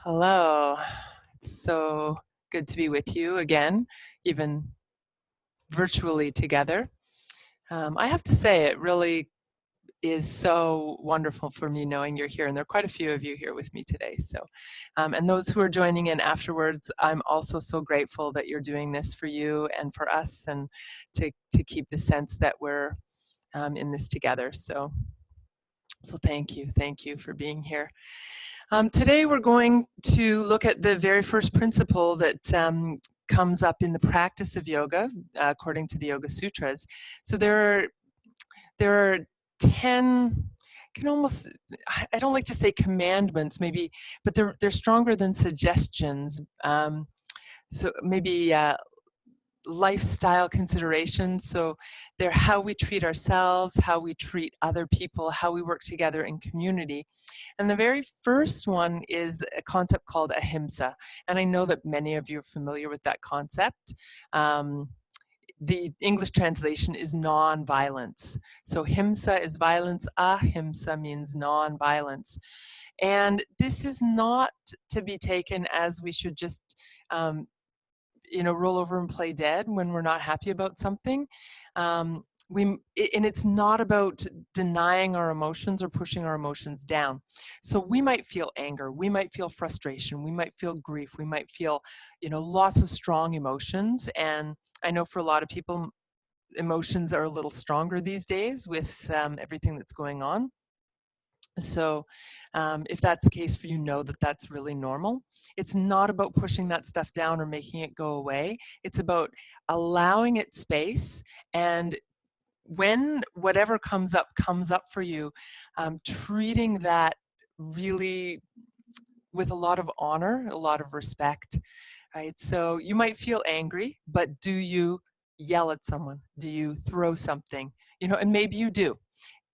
Hello. It's so good to be with you again, even virtually together. I have to say, it really is so wonderful for me knowing you're here, and there are quite a few of you here with me today. And those who are joining in afterwards, I'm also so grateful that you're doing this for you and for us, and to keep the sense that we're in this together. So thank you for being here. Today we're going to look at the very first principle that comes up in the practice of yoga, according to the Yoga Sutras. So there are 10, can almost, I don't like to say commandments, maybe, but they're stronger than suggestions. So maybe lifestyle considerations. So they're how we treat ourselves, how we treat other people, how we work together in community. And the very first one is a concept called ahimsa. And I know that many of you are familiar with that concept. The English translation is non-violence. So himsa is violence, ahimsa means non-violence. And this is not to be taken as we should just roll over and play dead when we're not happy about something. And it's not about denying our emotions or pushing our emotions down. So we might feel anger, we might feel frustration, we might feel grief, we might feel, lots of strong emotions. And I know for a lot of people, emotions are a little stronger these days with everything that's going on. So if that's the case for you, know that that's really normal. It's not about pushing that stuff down or making it go away. It's about allowing it space, and when whatever comes up for you, treating that really with a lot of honor, a lot of respect, right? So you might feel angry, but do you yell at someone? Do you throw something? And maybe you do.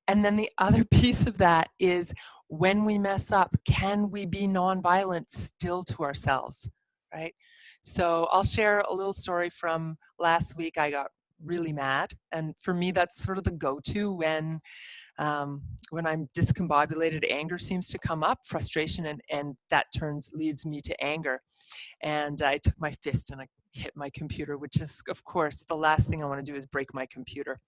And then the other piece of that is, when we mess up, can we be nonviolent still to ourselves, right? So I'll share a little story from last week. I got really mad, and for me, that's sort of the go-to when I'm discombobulated. Anger seems to come up, frustration, and that leads me to anger. And I took my fist and I hit my computer, which is, of course, the last thing I want to do is break my computer.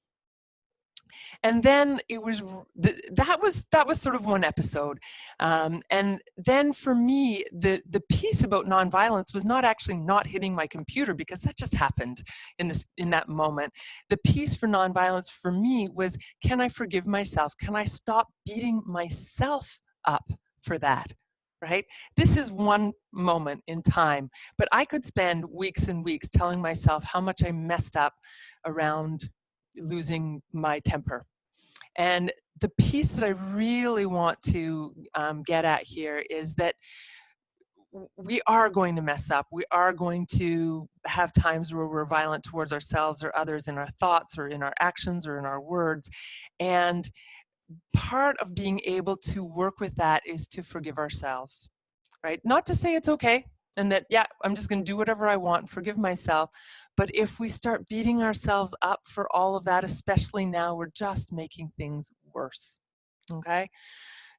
And then it was that was sort of one episode, and then for me, the piece about nonviolence was not actually not hitting my computer, because that just happened in that moment. The piece for nonviolence for me was, can I forgive myself? Can I stop beating myself up for that? Right? This is one moment in time, but I could spend weeks and weeks telling myself how much I messed up around losing my temper. And the piece that I really want to get at here is that we are going to mess up. We are going to have times where we're violent towards ourselves or others, in our thoughts or in our actions or in our words. And part of being able to work with that is to forgive ourselves, right? Not to say it's okay and that, yeah, I'm just going to do whatever I want, forgive myself. But if we start beating ourselves up for all of that, especially now, we're just making things worse, okay?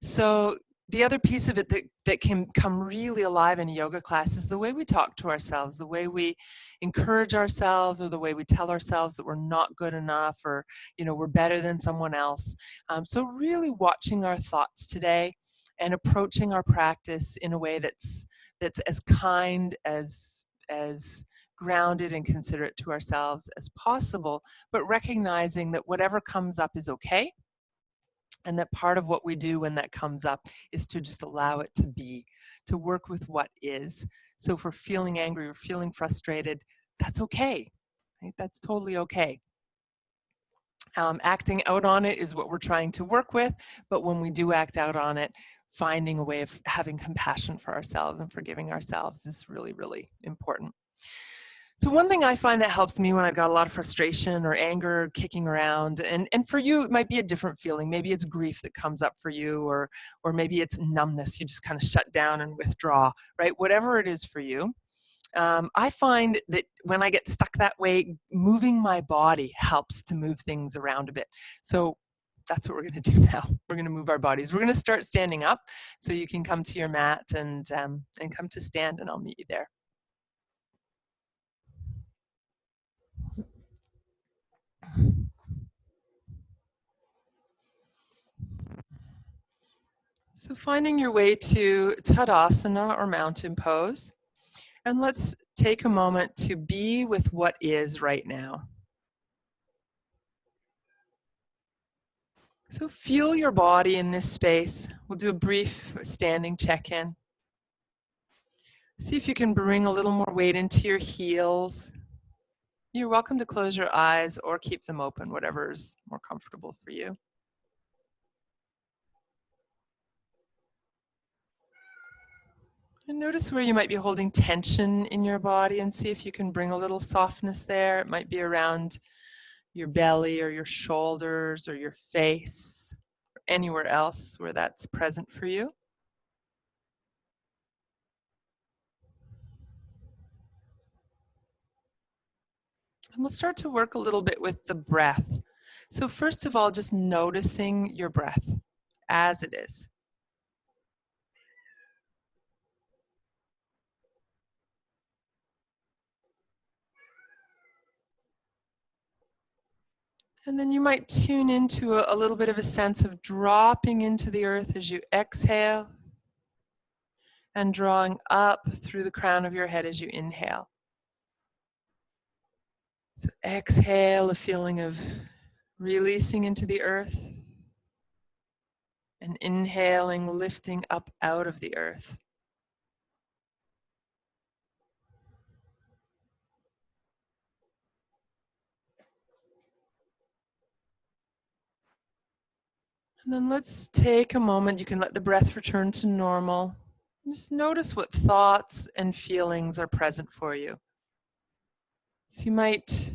So the other piece of it that can come really alive in a yoga class is the way we talk to ourselves, the way we encourage ourselves, or the way we tell ourselves that we're not good enough, or we're better than someone else. So really watching our thoughts today and approaching our practice in a way that's as kind, as grounded and considerate to ourselves as possible, but recognizing that whatever comes up is okay, and that part of what we do when that comes up is to just allow it to be, to work with what is. So if we're feeling angry or feeling frustrated, that's okay, right? That's totally okay. Acting out on it is what we're trying to work with, but when we do act out on it, finding a way of having compassion for ourselves and forgiving ourselves is really, really important. So one thing I find that helps me when I've got a lot of frustration or anger kicking around, and for you, it might be a different feeling. Maybe it's grief that comes up for you, or maybe it's numbness. You just kind of shut down and withdraw, right? Whatever it is for you. I find that when I get stuck that way, moving my body helps to move things around a bit. So that's what we're going to do now. We're going to move our bodies. We're going to start standing up, so you can come to your mat and come to stand, and I'll meet you there. So finding your way to Tadasana or mountain pose. And let's take a moment to be with what is right now. So feel your body in this space. We'll do a brief standing check-in. See if you can bring a little more weight into your heels. You're welcome to close your eyes or keep them open, whatever is more comfortable for you. And notice where you might be holding tension in your body and see if you can bring a little softness there. It might be around your belly or your shoulders or your face, or anywhere else where that's present for you. And we'll start to work a little bit with the breath. So first of all, just noticing your breath as it is. And then you might tune into a little bit of a sense of dropping into the earth as you exhale and drawing up through the crown of your head as you inhale. So exhale, a feeling of releasing into the earth, and inhaling, lifting up out of the earth. And then let's take a moment. You can let the breath return to normal. Just notice what thoughts and feelings are present for you. So you might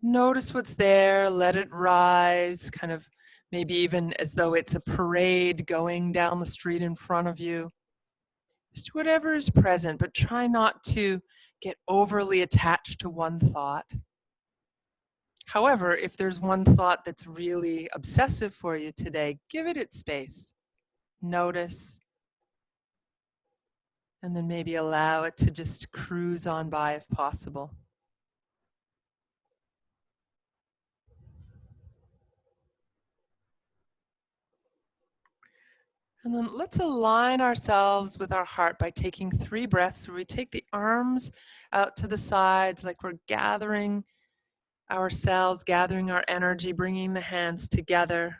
notice what's there, let it rise, kind of maybe even as though it's a parade going down the street in front of you. Just whatever is present, but try not to get overly attached to one thought. However, if there's one thought that's really obsessive for you today, give it its space. Notice, and then maybe allow it to just cruise on by if possible. And then let's align ourselves with our heart by taking 3 breaths where we take the arms out to the sides like we're gathering ourselves, gathering our energy, bringing the hands together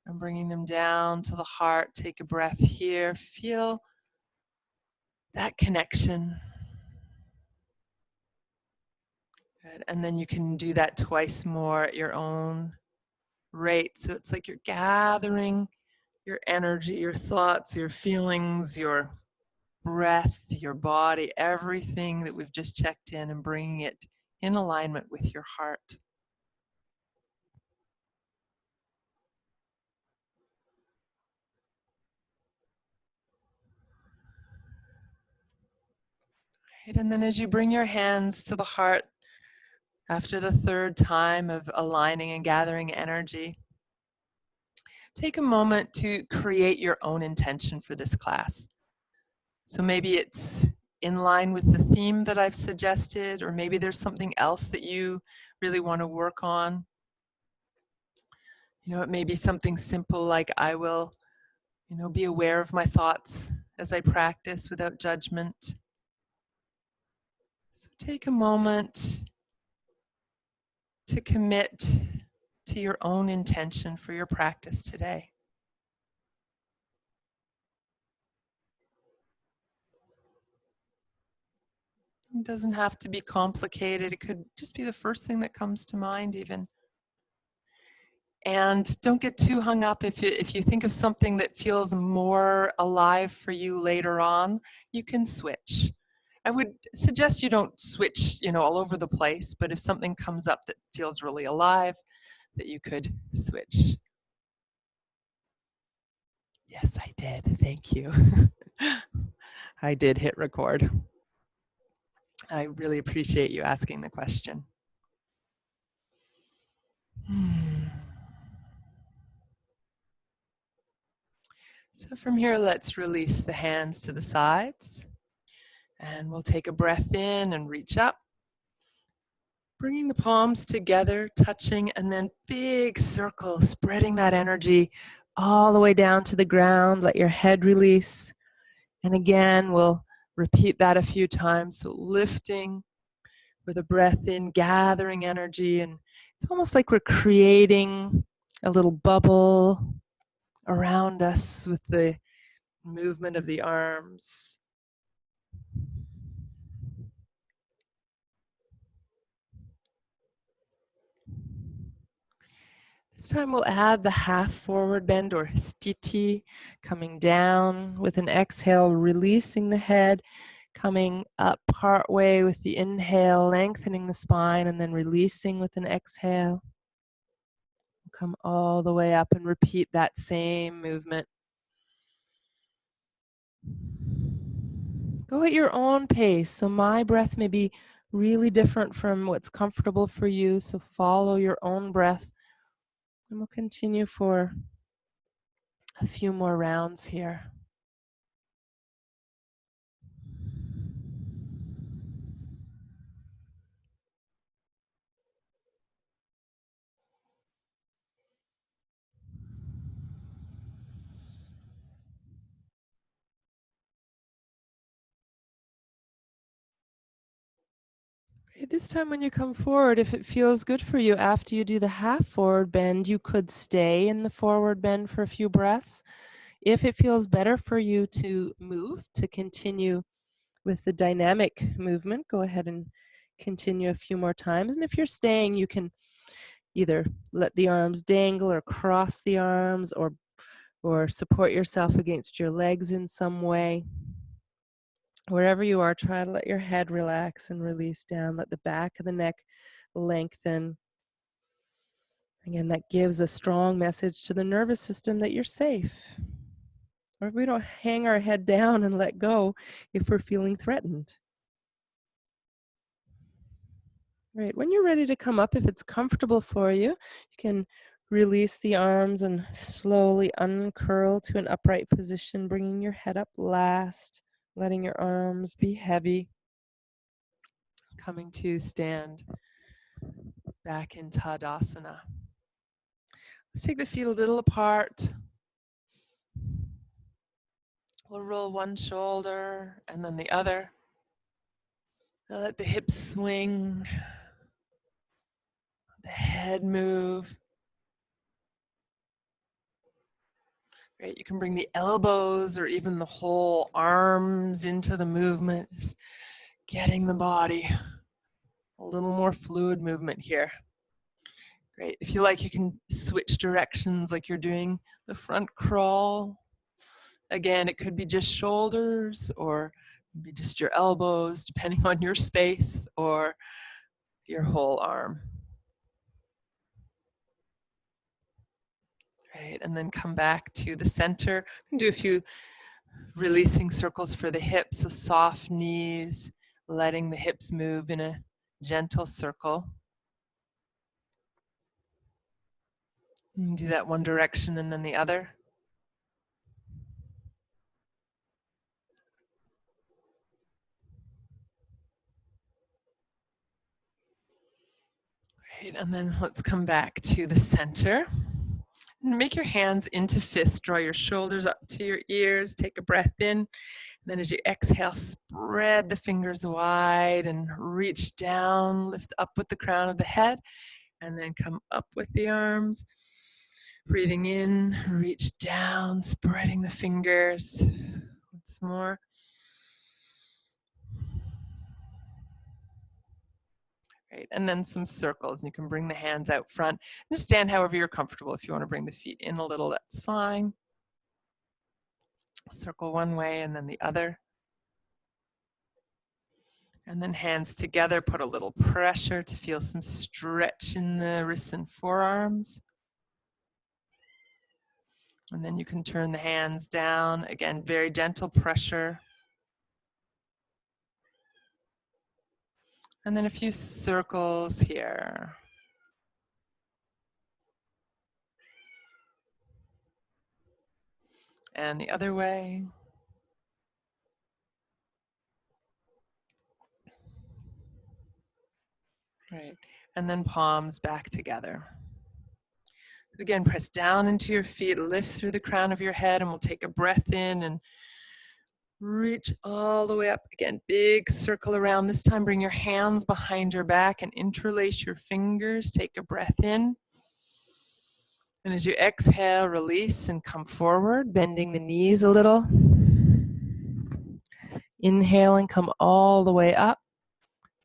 and bringing them down to the heart. Take a breath here. Feel that connection. Good. And then you can do that twice more at your own rate. So it's like you're gathering your energy, your thoughts, your feelings, your breath, your body, everything that we've just checked in, and bringing it in alignment with your heart. Right, and then as you bring your hands to the heart, after the 3rd time of aligning and gathering energy, take a moment to create your own intention for this class. So maybe it's in line with the theme that I've suggested, or maybe there's something else that you really want to work on. You know, it may be something simple like I will, be aware of my thoughts as I practice without judgment. So take a moment to commit to your own intention for your practice today. It doesn't have to be complicated. It could just be the first thing that comes to mind even. And don't get too hung up if you think of something that feels more alive for you later on, you can switch. I would suggest you don't switch, all over the place, but if something comes up that feels really alive, that you could switch. Yes, I did. Thank you. I did hit record. I really appreciate you asking the question. So from here, let's release the hands to the sides. And we'll take a breath in and reach up. Bringing the palms together, touching, and then big circle, spreading that energy all the way down to the ground. Let your head release. And again, we'll repeat that a few times. So lifting with a breath in, gathering energy. And it's almost like we're creating a little bubble around us with the movement of the arms. This time we'll add the half forward bend or sthiti, coming down with an exhale, releasing the head, coming up part way with the inhale, lengthening the spine, and then releasing with an exhale. Come all the way up and repeat that same movement. Go at your own pace. So my breath may be really different from what's comfortable for you. So follow your own breath. And we'll continue for a few more rounds here. This time when you come forward, if it feels good for you after you do the half forward bend, you could stay in the forward bend for a few breaths. If it feels better for you to move, to continue with the dynamic movement, go ahead and continue a few more times. And if you're staying, you can either let the arms dangle or cross the arms or support yourself against your legs in some way. Wherever you are, try to let your head relax and release down. Let the back of the neck lengthen. Again, that gives a strong message to the nervous system that you're safe. Or we don't hang our head down and let go if we're feeling threatened. Right, when you're ready to come up, if it's comfortable for you, you can release the arms and slowly uncurl to an upright position, bringing your head up last, letting your arms be heavy. Coming to stand back in Tadasana. Let's take the feet a little apart. We'll roll one shoulder and then the other. Now let the hips swing, the head move. Great, you can bring the elbows or even the whole arms into the movement, just getting the body a little more fluid movement here. Great, if you like, you can switch directions like you're doing the front crawl. Again, it could be just shoulders or maybe just your elbows, depending on your space, or your whole arm. Right, and then come back to the center. You can do a few releasing circles for the hips, so soft knees, letting the hips move in a gentle circle. And do that one direction and then the other. Right, and then let's come back to the center. Make your hands into fists, draw your shoulders up to your ears, take a breath in. And then as you exhale, spread the fingers wide and reach down, lift up with the crown of the head, and then come up with the arms. Breathing in, reach down, spreading the fingers. Once more. Right, and then some circles, and you can bring the hands out front. Just stand however you're comfortable. If you want to bring the feet in a little, that's fine. Circle one way and then the other. And then hands together, put a little pressure to feel some stretch in the wrists and forearms. And then you can turn the hands down. Again, very gentle pressure. And then a few circles here. And the other way. Right. And then palms back together. Again, press down into your feet, lift through the crown of your head, and we'll take a breath in and reach all the way up. Again, big circle around. This time, bring your hands behind your back and interlace your fingers. Take a breath in. And as you exhale, release and come forward, bending the knees a little. Inhale and come all the way up,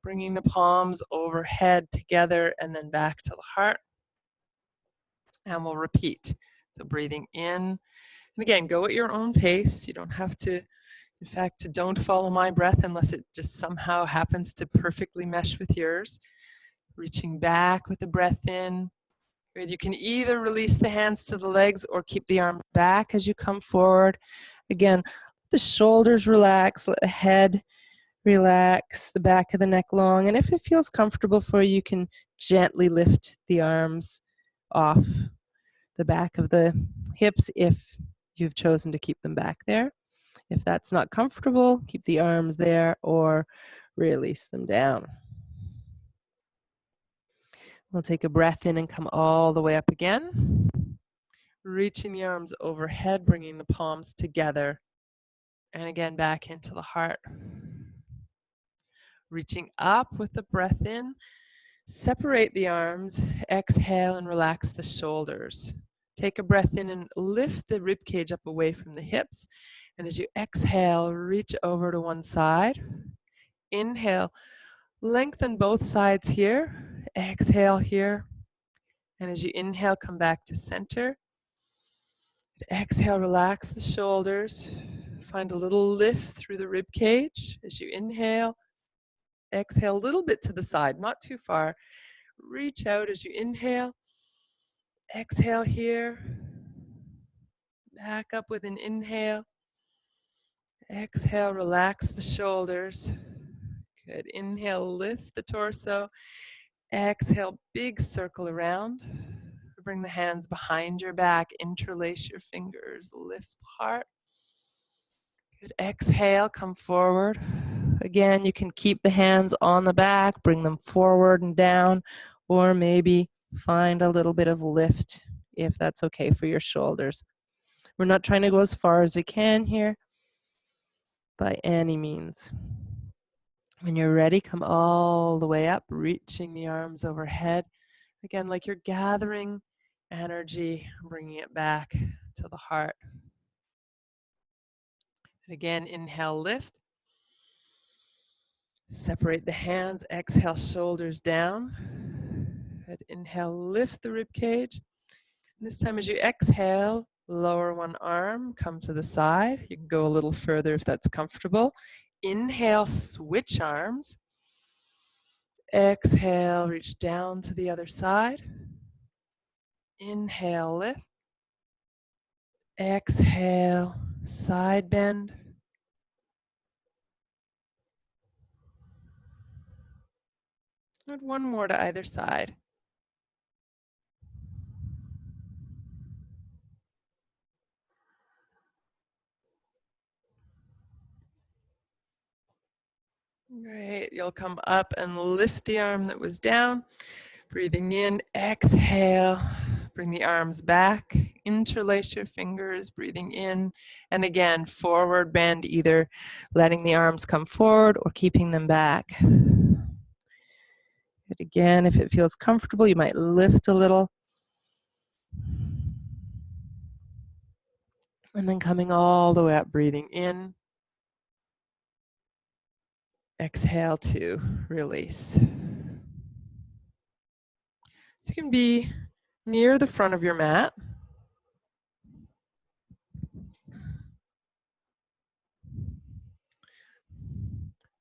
bringing the palms overhead together and then back to the heart. And we'll repeat. So breathing in. And again, go at your own pace. You don't have to, in fact, don't follow my breath unless it just somehow happens to perfectly mesh with yours. Reaching back with the breath in. Good. You can either release the hands to the legs or keep the arms back as you come forward. Again, the shoulders relax, let the head relax, the back of the neck long. And if it feels comfortable for you, you can gently lift the arms off the back of the hips if you've chosen to keep them back there. If that's not comfortable, keep the arms there or release them down. We'll take a breath in and come all the way up again. Reaching the arms overhead, bringing the palms together. And again, back into the heart. Reaching up with the breath in. Separate the arms, exhale and relax the shoulders. Take a breath in and lift the rib cage up away from the hips. And as you exhale, reach over to one side. Inhale, lengthen both sides here. Exhale here. And as you inhale, come back to center. Exhale, relax the shoulders. Find a little lift through the rib cage as you inhale. Exhale a little bit to the side, not too far. Reach out as you inhale. Exhale here. Back up with an inhale. Exhale, relax the shoulders. Good. Inhale, lift the torso. Exhale, big circle around. Bring the hands behind your back. Interlace your fingers. Lift the heart. Good. Exhale, come forward. Again, you can keep the hands on the back, bring them forward and down, or maybe find a little bit of lift if that's okay for your shoulders. We're not trying to go as far as we can here by any means. When you're ready, come all the way up, reaching the arms overhead. Again, like you're gathering energy, bringing it back to the heart. And again, inhale, lift. Separate the hands, exhale, shoulders down. Good. Inhale, lift the rib cage. And this time as you exhale, lower one arm, come to the side. You can go a little further if that's comfortable. Inhale, switch arms. Exhale, reach down to the other side. Inhale, lift. Exhale, side bend. And one more to either side. Great. You'll come up and lift the arm that was down. Breathing in, exhale. Bring the arms back. Interlace your fingers, breathing in. And again, forward bend, either letting the arms come forward or keeping them back. But again, if it feels comfortable, you might lift a little. And then coming all the way up, breathing in. Exhale to release. So you can be near the front of your mat.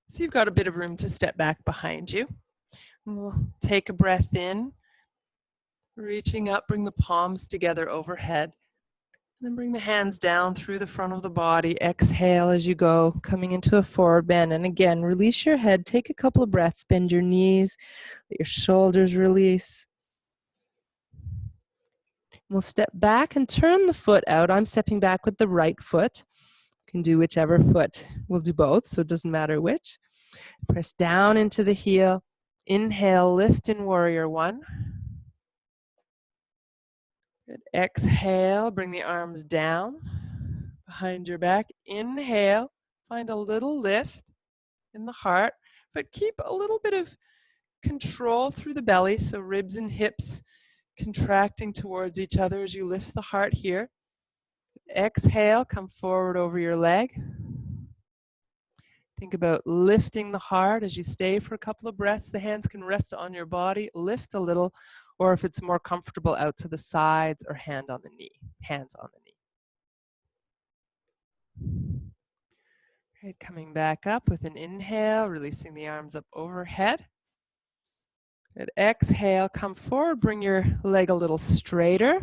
So you've got a bit of room to step back behind you. We'll take a breath in, reaching up, bring the palms together overhead. And then bring the hands down through the front of the body. Exhale as you go, coming into a forward bend. And again, release your head. Take a couple of breaths. Bend your knees. Let your shoulders release. We'll step back and turn the foot out. I'm stepping back with the right foot. You can do whichever foot. We'll do both, so it doesn't matter which. Press down into the heel. Inhale, lift in warrior one. Good. Exhale, bring the arms down behind your back. Inhale, find a little lift in the heart, but keep a little bit of control through the belly, so ribs and hips contracting towards each other as you lift the heart here. Exhale, come forward over your leg. Think about lifting the heart as you stay for a couple of breaths. The hands can rest on your body, lift a little, or if it's more comfortable, out to the sides or hand on the knee, hands on the knee. Right, coming back up with an inhale, releasing the arms up overhead. Good. Exhale, come forward, bring your leg a little straighter,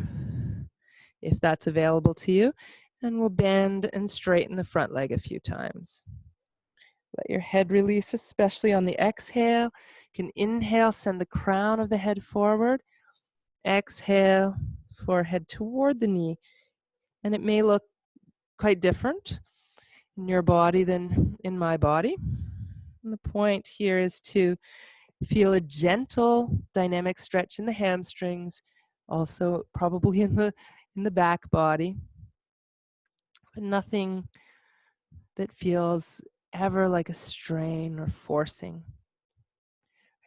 if that's available to you, and we'll bend and straighten the front leg a few times. Let your head release, especially on the exhale. You can inhale, send the crown of the head forward. Exhale, forehead toward the knee. And it may look quite different in your body than in my body. And the point here is to feel a gentle dynamic stretch in the hamstrings, also probably in the back body, but nothing that feels ever like a strain or forcing.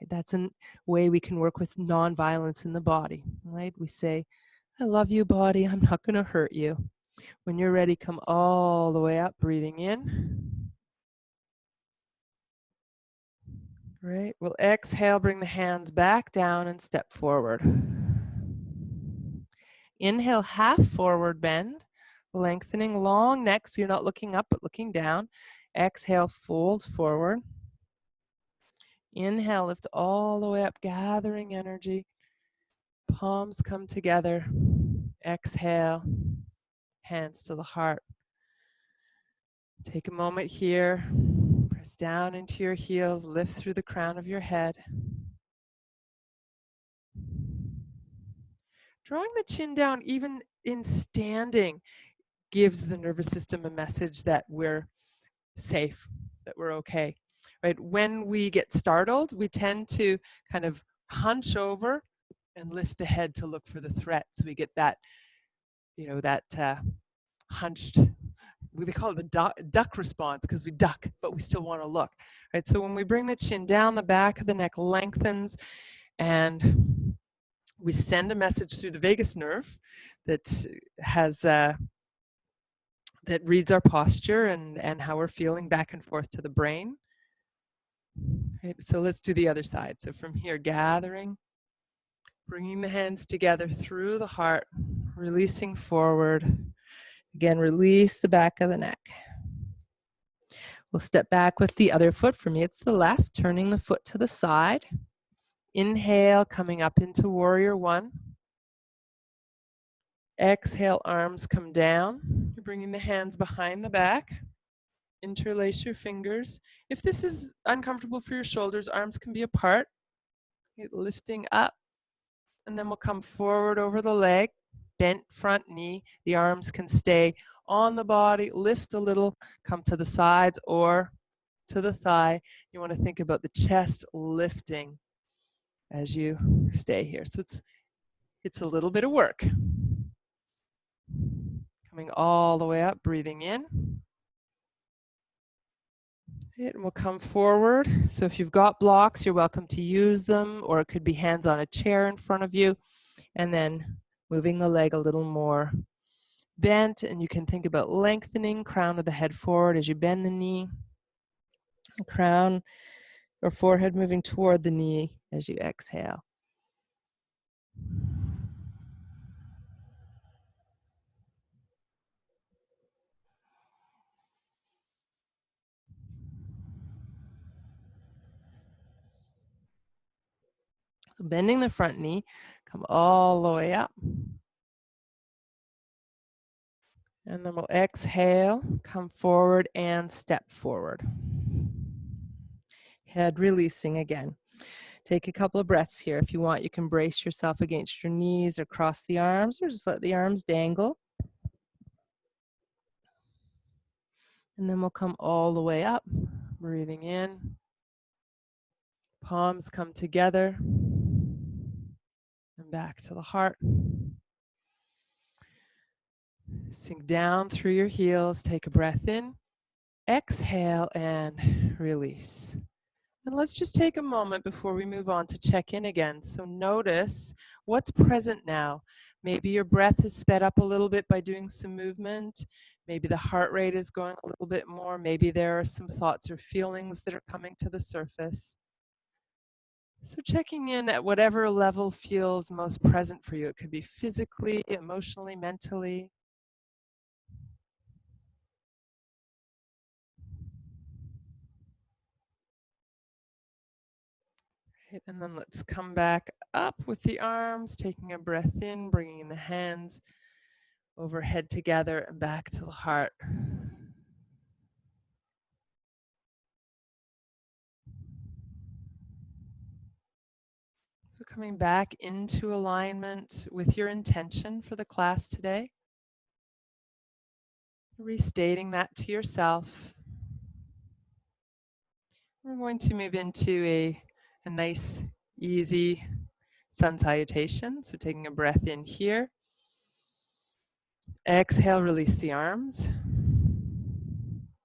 That's a way we can work with non-violence in the body, right? We say, I love you, body. I'm not going to hurt you. When you're ready, come all the way up, breathing in. Great. We'll exhale, bring the hands back down and step forward. Inhale, half forward bend, lengthening long neck so you're not looking up but looking down. Exhale, fold forward. Inhale, lift all the way up, gathering energy. Palms come together. Exhale, hands to the heart. Take a moment here. Press down into your heels, lift through the crown of your head. Drawing the chin down, even in standing, gives the nervous system a message that we're safe, that we're okay. Right? When we get startled, we tend to kind of hunch over and lift the head to look for the threat. So we get that, that hunched, they call it the duck response, because we duck, but we still want to look. Right? So when we bring the chin down, the back of the neck lengthens, and we send a message through the vagus nerve that has that reads our posture and how we're feeling back and forth to the brain. Right, so let's do the other side. So from here, gathering, bringing the hands together through the heart, releasing forward. Again, release the back of the neck. We'll step back with the other foot. For me, it's the left, turning the foot to the side. Inhale, coming up into warrior one. Exhale, arms come down. You're bringing the hands behind the back. Interlace your fingers. If this is uncomfortable for your shoulders, arms can be apart. You're lifting up. And then we'll come forward over the leg, bent front knee. The arms can stay on the body, lift a little, come to the sides or to the thigh. You want to think about the chest lifting as you stay here. So it's a little bit of work. Coming all the way up, breathing in. And we'll come forward. So if you've got blocks, you're welcome to use them, or it could be hands on a chair in front of you. And then moving the leg a little more bent, and you can think about lengthening, crown of the head forward as you bend the knee. Crown or forehead moving toward the knee as you exhale. So bending the front knee, come all the way up. And then we'll exhale, come forward and step forward. Head releasing again. Take a couple of breaths here. If you want, you can brace yourself against your knees or cross the arms, or just let the arms dangle. And then we'll come all the way up, breathing in. Palms come together and back to the heart. Sink down through your heels. Take a breath in. Exhale and release. And let's just take a moment before we move on to check in again. So notice what's present now. Maybe your breath is sped up a little bit by doing some movement. Maybe the heart rate is going a little bit more. Maybe there are some thoughts or feelings that are coming to the surface. So checking in at whatever level feels most present for you. It could be physically, emotionally, mentally. Right, and then let's come back up with the arms, taking a breath in, bringing the hands overhead together and back to the heart. So coming back into alignment with your intention for the class today. Restating that to yourself. We're going to move into a nice, easy sun salutation. So taking a breath in here. Exhale, release the arms.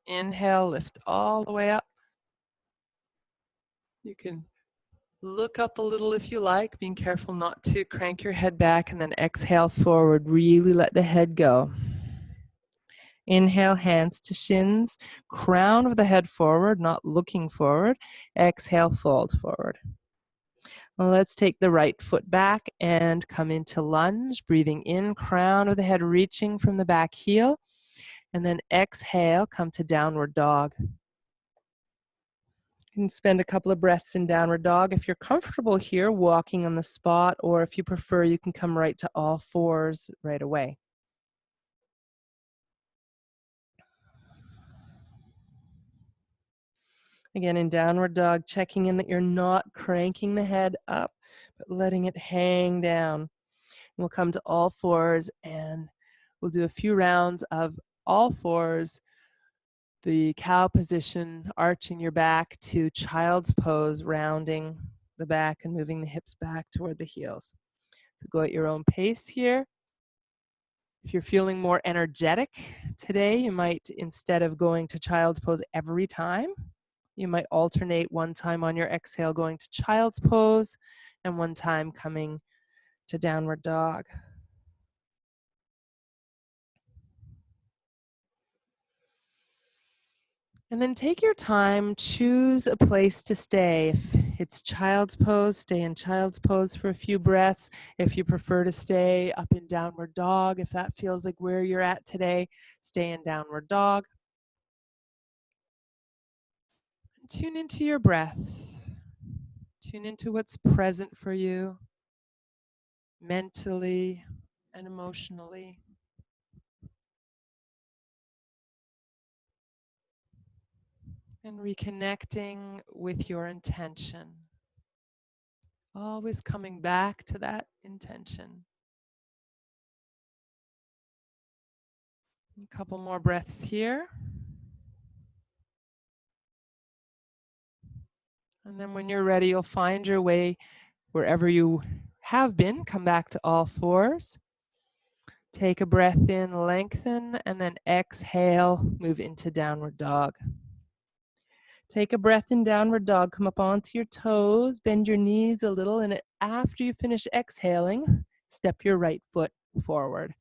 Inhale, lift all the way up. You can look up a little if you like, being careful not to crank your head back, and then exhale forward. Really let the head go. Inhale, hands to shins, crown of the head forward, not looking forward. Exhale, fold forward. Well, let's take the right foot back and come into lunge, breathing in, crown of the head reaching from the back heel. And then exhale, come to downward dog. You can spend a couple of breaths in downward dog. If you're comfortable here, walking on the spot, or if you prefer, you can come right to all fours right away. Again, in downward dog, checking in that you're not cranking the head up, but letting it hang down. We'll come to all fours and we'll do a few rounds of all fours. The cow position, arching your back to child's pose, rounding the back and moving the hips back toward the heels. So go at your own pace here. If you're feeling more energetic today, you might, instead of going to child's pose every time, you might alternate one time on your exhale going to child's pose and one time coming to downward dog. And then take your time, choose a place to stay. If it's child's pose, stay in child's pose for a few breaths. If you prefer to stay up in downward dog, if that feels like where you're at today, stay in downward dog. And tune into your breath. Tune into what's present for you mentally and emotionally. And reconnecting with your intention. Always coming back to that intention. A couple more breaths here. And then when you're ready, you'll find your way wherever you have been. Come back to all fours. Take a breath in, lengthen, and then exhale, move into downward dog. Take a breath in downward dog, come up onto your toes, bend your knees a little, and after you finish exhaling, step your right foot forward.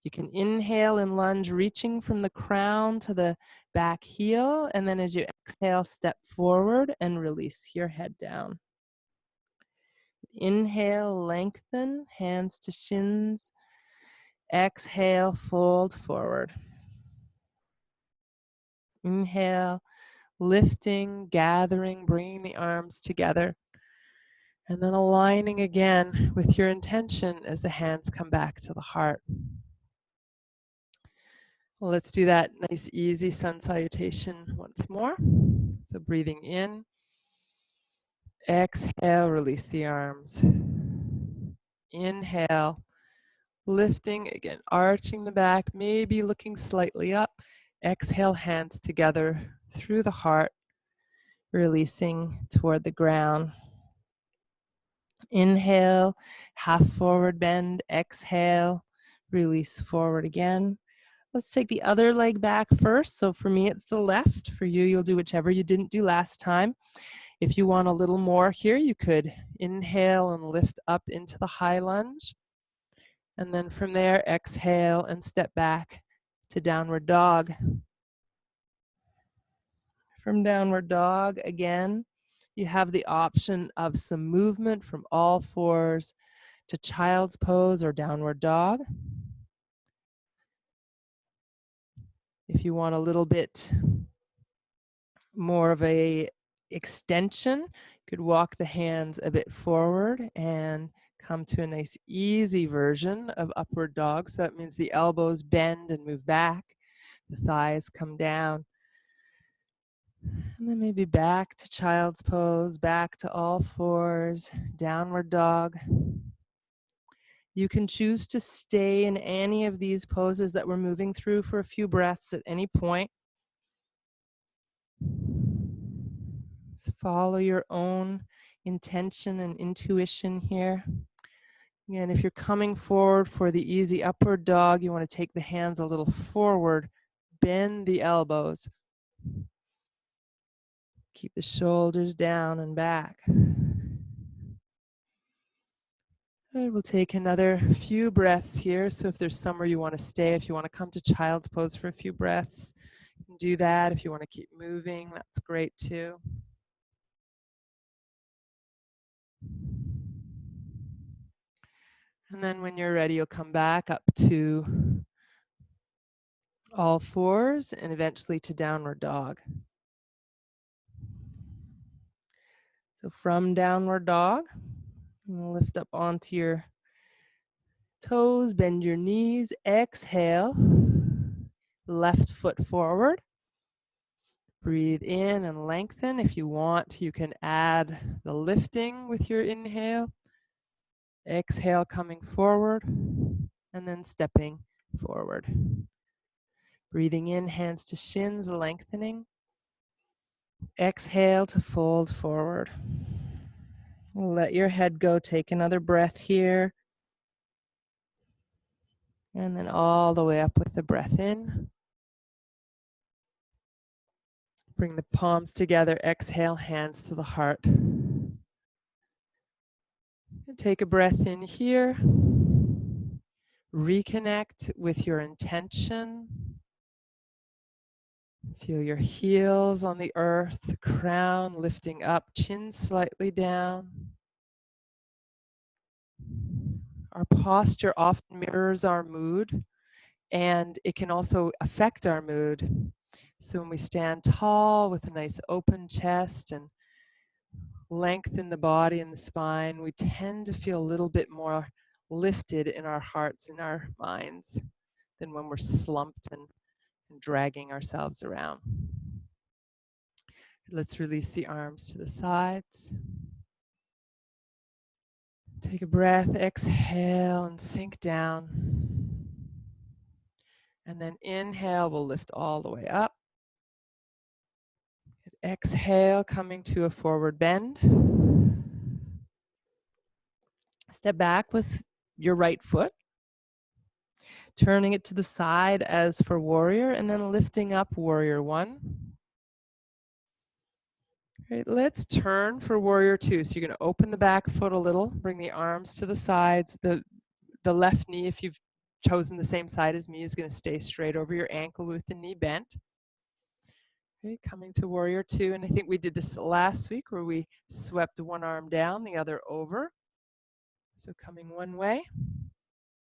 You can inhale and lunge, reaching from the crown to the back heel, and then as you exhale, step forward and release your head down. Inhale, lengthen, hands to shins. Exhale, fold forward. Inhale, lifting, gathering, bringing the arms together. And then aligning again with your intention as the hands come back to the heart. Well, let's do that nice, easy sun salutation once more. So breathing in, Exhale, release the arms. Inhale, lifting, again, arching the back, maybe looking slightly up. Exhale, hands together through the heart, releasing toward the ground. Inhale, half forward bend. Exhale, release forward again. Let's take the other leg back first. So for me, it's the left. For you, you'll do whichever you didn't do last time. If you want a little more here, you could inhale and lift up into the high lunge. And then from there, exhale and step back to downward dog. From downward dog, again, you have the option of some movement from all fours to child's pose or downward dog. If you want a little bit more of a extension, you could walk the hands a bit forward and come to a nice easy version of upward dog. So that means the elbows bend and move back, the thighs come down. And then maybe back to child's pose, back to all fours, downward dog. You can choose to stay in any of these poses that we're moving through for a few breaths at any point. So follow your own intention and intuition here. Again, if you're coming forward for the easy upward dog, you want to take the hands a little forward, bend the elbows. Keep the shoulders down and back. All right, we'll take another few breaths here. So if there's somewhere you want to stay, if you want to come to child's pose for a few breaths, you can do that. If you want to keep moving, that's great too. And then when you're ready, you'll come back up to all fours and eventually to downward dog. So from downward dog, lift up onto your toes, bend your knees, exhale, left foot forward. Breathe in and lengthen. If you want, you can add the lifting with your inhale. Exhale, coming forward, and then stepping forward. Breathing in, hands to shins, lengthening. Exhale to fold forward. Let your head go. Take another breath here. And then all the way up with the breath in. Bring the palms together. Exhale, hands to the heart. And take a breath in here. Reconnect with your intention. Feel your heels on the earth, the crown lifting up, chin slightly down. Our posture often mirrors our mood, and it can also affect our mood. So when we stand tall with a nice open chest and lengthen the body and the spine, we tend to feel a little bit more lifted in our hearts and our minds than when we're slumped and dragging ourselves around. Let's release the arms to the sides. Take a breath, exhale, and sink down. And then inhale, we'll lift all the way up. Exhale, coming to a forward bend. Step back with your right foot. Turning it to the side as for warrior, and then lifting up warrior one. All right, let's turn for warrior two. So you're going to open the back foot a little, bring the arms to the sides. The left knee, if you've chosen the same side as me, is going to stay straight over your ankle with the knee bent. Okay, coming to warrior two, and I think we did this last week where we swept one arm down, the other over. So coming one way,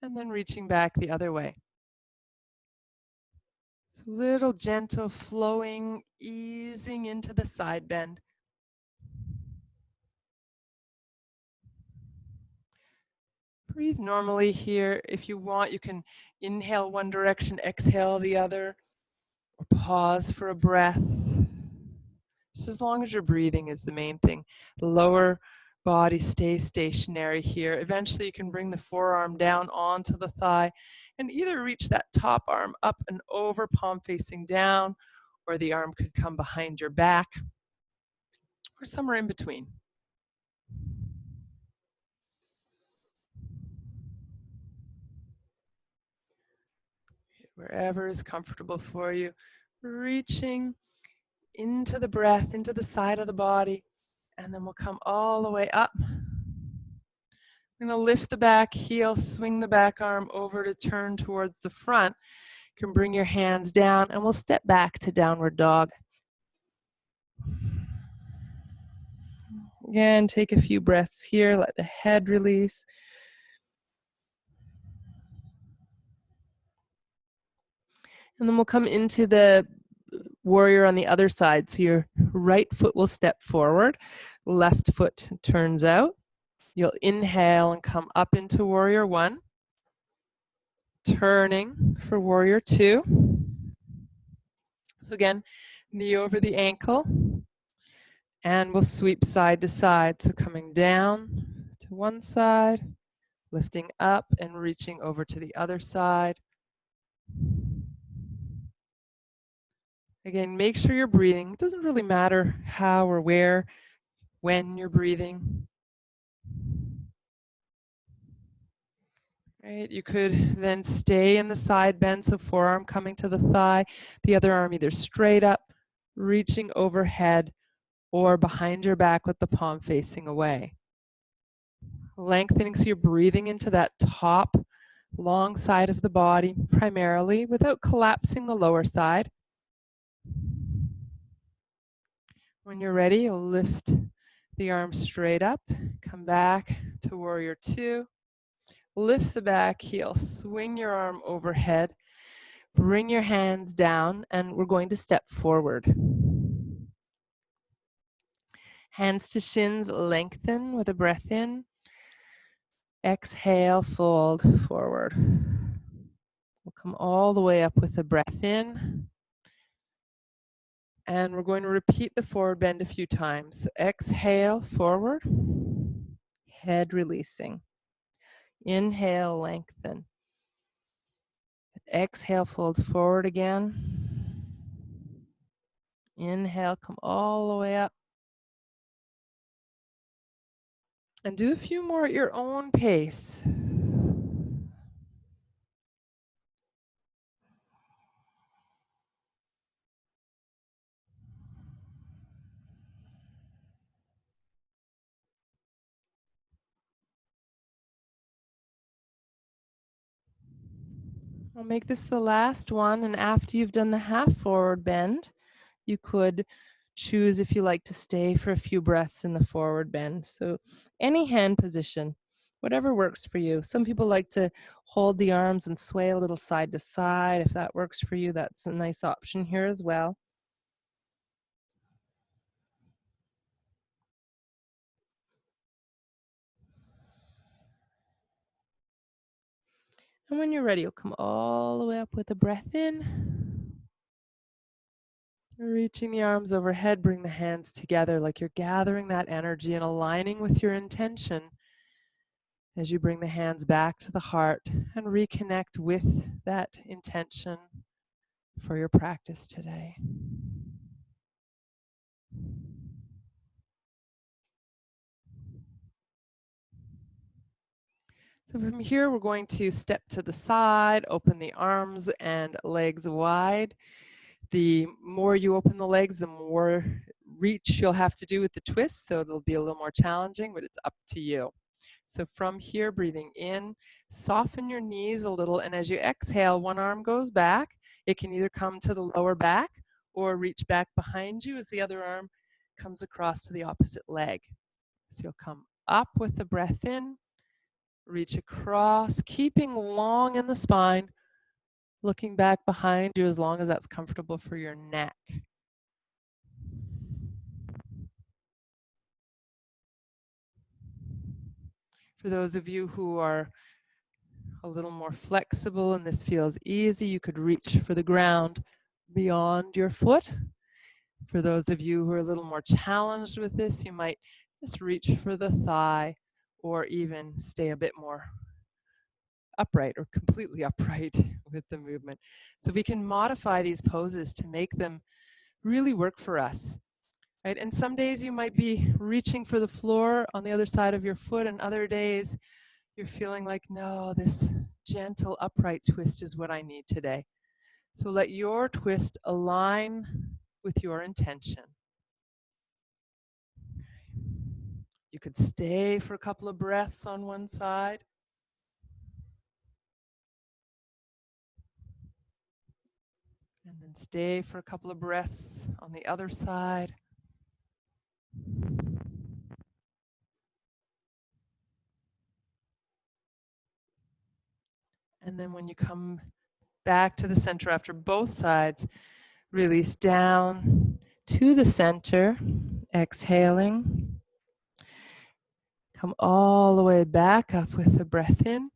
and then reaching back the other way. So little gentle flowing, easing into the side bend. Breathe normally here. If you want, you can inhale one direction, exhale the other, or pause for a breath. Just as long as you're breathing is the main thing. The lower body stays stationary here. Eventually you can bring the forearm down onto the thigh and either reach that top arm up and over, palm facing down, or the arm could come behind your back, or somewhere in between. Wherever is comfortable for you, reaching into the breath, into the side of the body, and then we'll come all the way up. We're going to lift the back heel, swing the back arm over to turn towards the front. You can bring your hands down, and we'll step back to downward dog. Again, take a few breaths here, let the head release. And then we'll come into the warrior on the other side. So your right foot will step forward, left foot turns out. You'll inhale and come up into warrior one, turning for warrior two. So again, knee over the ankle, and we'll sweep side to side. So coming down to one side, lifting up and reaching over to the other side. Again, make sure you're breathing. It doesn't really matter how or where, when you're breathing. Right, you could then stay in the side bend, so forearm coming to the thigh, the other arm either straight up, reaching overhead, or behind your back with the palm facing away. Lengthening, so you're breathing into that top long side of the body primarily without collapsing the lower side. When you're ready, you'll lift the arms straight up, come back to warrior two. Lift the back heel, swing your arm overhead, bring your hands down, and we're going to step forward. Hands to shins, lengthen with a breath in. Exhale, fold forward. We'll come all the way up with a breath in. And we're going to repeat the forward bend a few times. So exhale, forward, head releasing. Inhale, lengthen. Exhale, fold forward again. Inhale, come all the way up. And do a few more at your own pace. We'll make this the last one, and after you've done the half forward bend, you could choose if you like to stay for a few breaths in the forward bend. So any hand position, whatever works for you. Some people like to hold the arms and sway a little side to side. If that works for you, that's a nice option here as well. And when you're ready, you'll come all the way up with a breath in. Reaching the arms overhead, bring the hands together like you're gathering that energy and aligning with your intention as you bring the hands back to the heart and reconnect with that intention for your practice today. So from here, we're going to step to the side, open the arms and legs wide. The more you open the legs, the more reach you'll have to do with the twist, so it'll be a little more challenging, but it's up to you. So from here, breathing in, soften your knees a little, and as you exhale, one arm goes back. It can either come to the lower back or reach back behind you as the other arm comes across to the opposite leg. So you'll come up with the breath in, reach across, keeping long in the spine, looking back behind you as long as that's comfortable for your neck. For those of you who are a little more flexible and this feels easy, you could reach for the ground beyond your foot. For those of you who are a little more challenged with this, you might just reach for the thigh or even stay a bit more upright or completely upright with the movement. So we can modify these poses to make them really work for us. Right? And some days you might be reaching for the floor on the other side of your foot, and other days you're feeling like, no, this gentle upright twist is what I need today. So let your twist align with your intention. You could stay for a couple of breaths on one side. And then stay for a couple of breaths on the other side. And then when you come back to the center after both sides, release down to the center, exhaling. Come all the way back up with the breath in.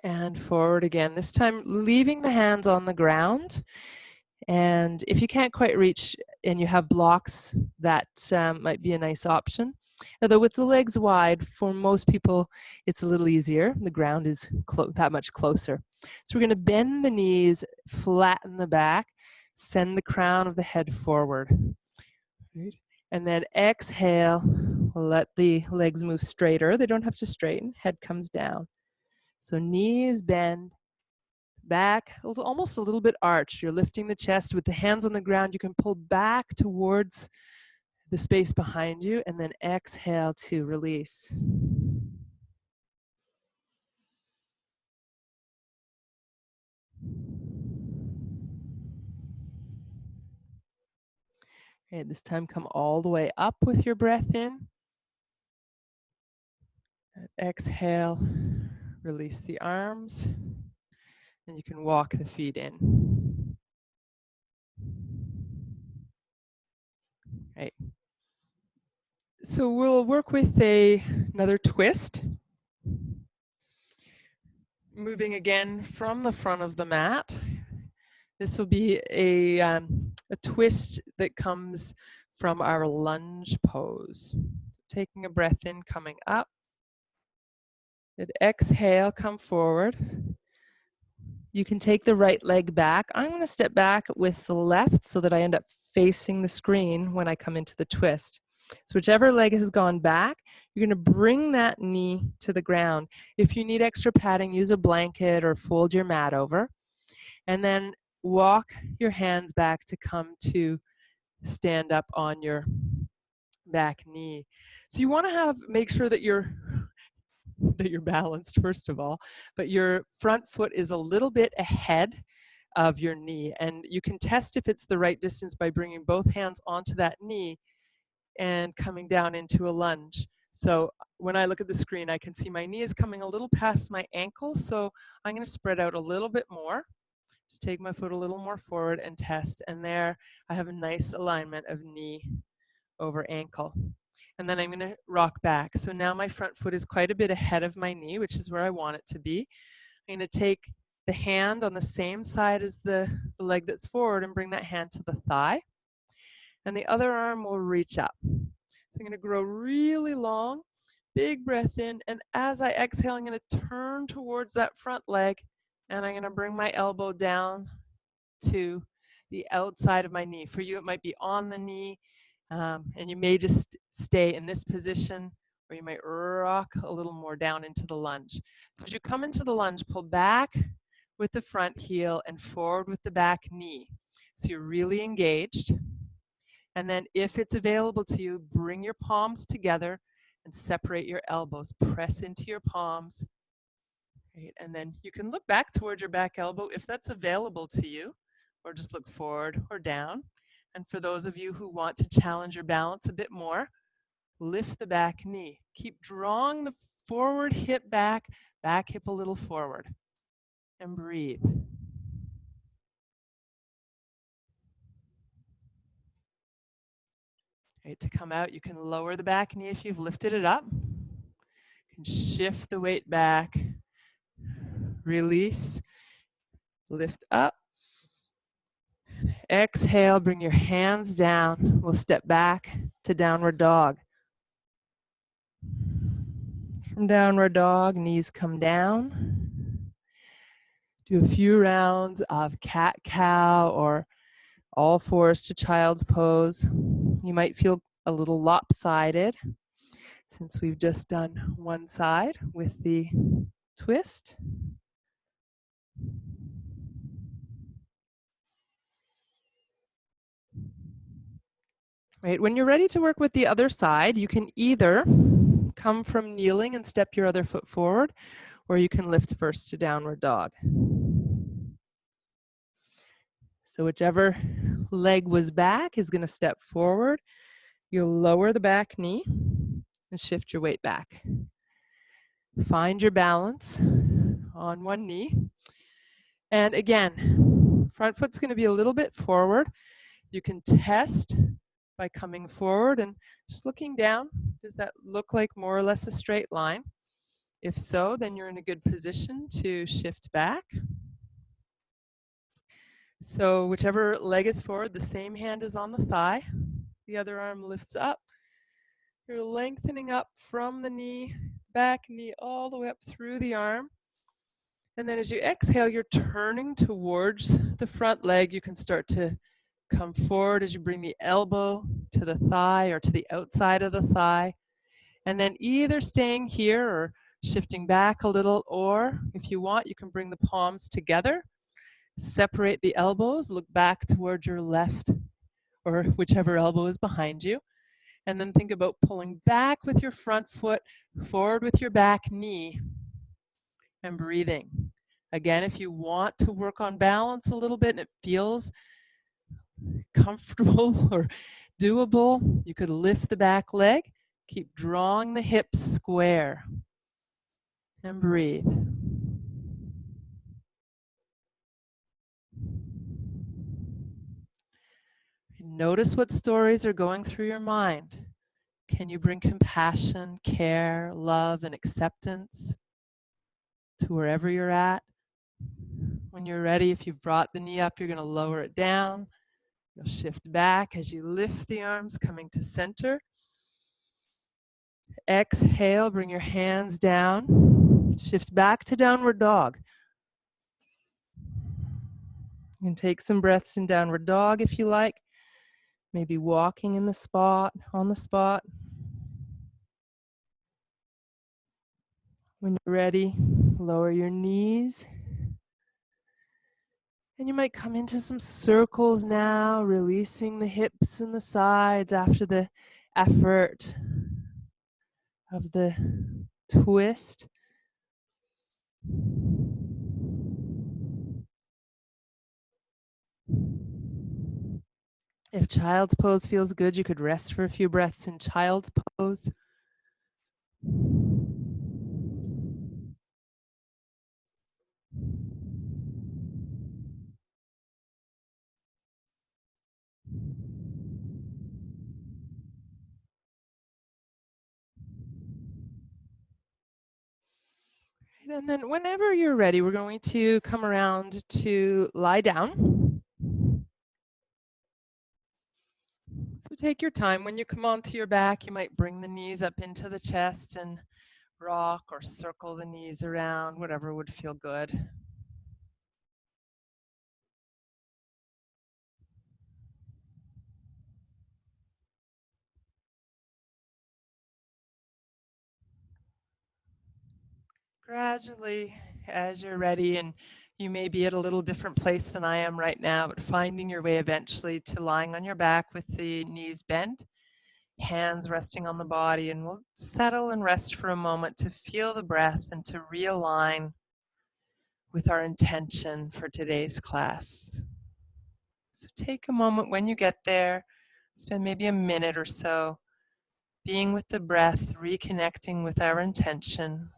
And forward again, this time leaving the hands on the ground. And if you can't quite reach and you have blocks, that might be a nice option. Although with the legs wide, for most people, it's a little easier. The ground is that much closer. So we're going to bend the knees, flatten the back, send the crown of the head forward. Right. And then exhale, let the legs move straighter. They don't have to straighten, head comes down. So knees bend, back, almost a little bit arched. You're lifting the chest with the hands on the ground. You can pull back towards the space behind you and then exhale to release. Okay, this time come all the way up with your breath in. And exhale, release the arms, and you can walk the feet in. Right. So we'll work with another twist. Moving again from the front of the mat. This will be a twist that comes from our lunge pose. So taking a breath in, coming up. And exhale, come forward. You can take the right leg back. I'm going to step back with the left so that I end up facing the screen when I come into the twist. So whichever leg has gone back, you're going to bring that knee to the ground. If you need extra padding, use a blanket or fold your mat over. And then walk your hands back to come to stand up on your back knee. So you want to make sure that you're balanced, first of all, but your front foot is a little bit ahead of your knee. And you can test if it's the right distance by bringing both hands onto that knee and coming down into a lunge. So when I look at the screen, I can see my knee is coming a little past my ankle. So I'm going to spread out a little bit more. Just take my foot a little more forward and test. And there I have a nice alignment of knee over ankle. And then I'm going to rock back. So now my front foot is quite a bit ahead of my knee, which is where I want it to be. I'm going to take the hand on the same side as the leg that's forward and bring that hand to the thigh. And the other arm will reach up. So I'm going to grow really long, big breath in. And as I exhale, I'm going to turn towards that front leg. And I'm going to bring my elbow down to the outside of my knee. For you, it might be on the knee. And you may just stay in this position, or you might rock a little more down into the lunge. So as you come into the lunge, pull back with the front heel and forward with the back knee. So you're really engaged. And then if it's available to you, bring your palms together and separate your elbows. Press into your palms. Right? And then you can look back towards your back elbow if that's available to you, or just look forward or down. And for those of you who want to challenge your balance a bit more, lift the back knee. Keep drawing the forward hip back hip a little forward. And breathe. Right, to come out, you can lower the back knee if you've lifted it up. You can shift the weight back. Release. Lift up. exhale, bring your hands down. We'll step back to downward dog. From downward dog, knees come down. Do a few rounds of cat-cow or all fours to child's pose. You might feel a little lopsided since we've just done one side with the twist. Right, when you're ready to work with the other side, you can either come from kneeling and step your other foot forward, or you can lift first to downward dog. So whichever leg was back is going to step forward. You'll lower the back knee and shift your weight back. Find your balance on one knee. And again, front foot's going to be a little bit forward. You can test by coming forward and just looking down. Does that look like more or less a straight line? If so, then you're in a good position to shift back. So whichever leg is forward, the same hand is on the thigh. The other arm lifts up. You're lengthening up from the knee, back knee, all the way up through the arm. And then as you exhale, you're turning towards the front leg. You can start to come forward as you bring the elbow to the thigh or to the outside of the thigh. And then either staying here or shifting back a little, or if you want, you can bring the palms together, separate the elbows, look back towards your left or whichever elbow is behind you. And then think about pulling back with your front foot, forward with your back knee, and breathing. Again, if you want to work on balance a little bit and it feels comfortable or doable, you could lift the back leg, keep drawing the hips square, and breathe. Notice what stories are going through your mind. Can you bring compassion, care, love, and acceptance to wherever you're at? When you're ready, if you've brought the knee up, you're going to lower it down. You'll shift back as you lift the arms, coming to center. Exhale, bring your hands down. Shift back to downward dog. You can take some breaths in downward dog if you like. Maybe walking in the spot, on the spot. When you're ready, lower your knees. And you might come into some circles now, releasing the hips and the sides after the effort of the twist. If child's pose feels good, you could rest for a few breaths in child's pose. And then whenever you're ready, we're going to come around to lie down. So take your time. When you come onto your back, you might bring the knees up into the chest and rock or circle the knees around, whatever would feel good. Gradually, as you're ready, and you may be at a little different place than I am right now, but finding your way eventually to lying on your back with the knees bent, hands resting on the body, and we'll settle and rest for a moment to feel the breath and to realign with our intention for today's class. So take a moment when you get there, spend maybe a minute or so being with the breath, reconnecting with our intention.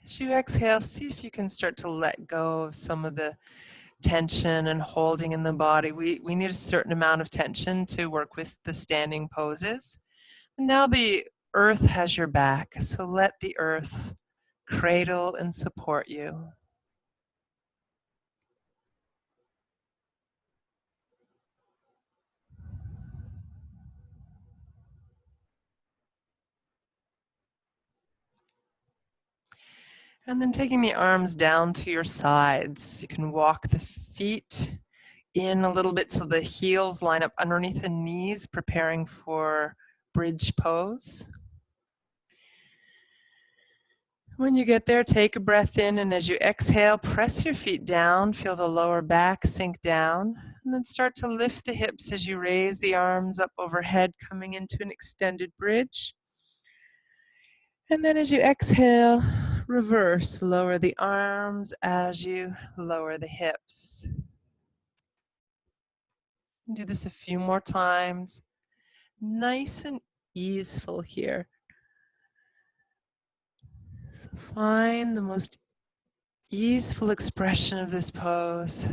As you exhale, see if you can start to let go of some of the tension and holding in the body. We need a certain amount of tension to work with the standing poses. And now the earth has your back, so let the earth cradle and support you. And then taking the arms down to your sides. You can walk the feet in a little bit so the heels line up underneath the knees, preparing for bridge pose. When you get there, take a breath in, and as you exhale, press your feet down, feel the lower back sink down, and then start to lift the hips as you raise the arms up overhead, coming into an extended bridge. And then as you exhale, reverse, lower the arms as you lower the hips. Do this a few more times. Nice and easeful here. So find the most easeful expression of this pose.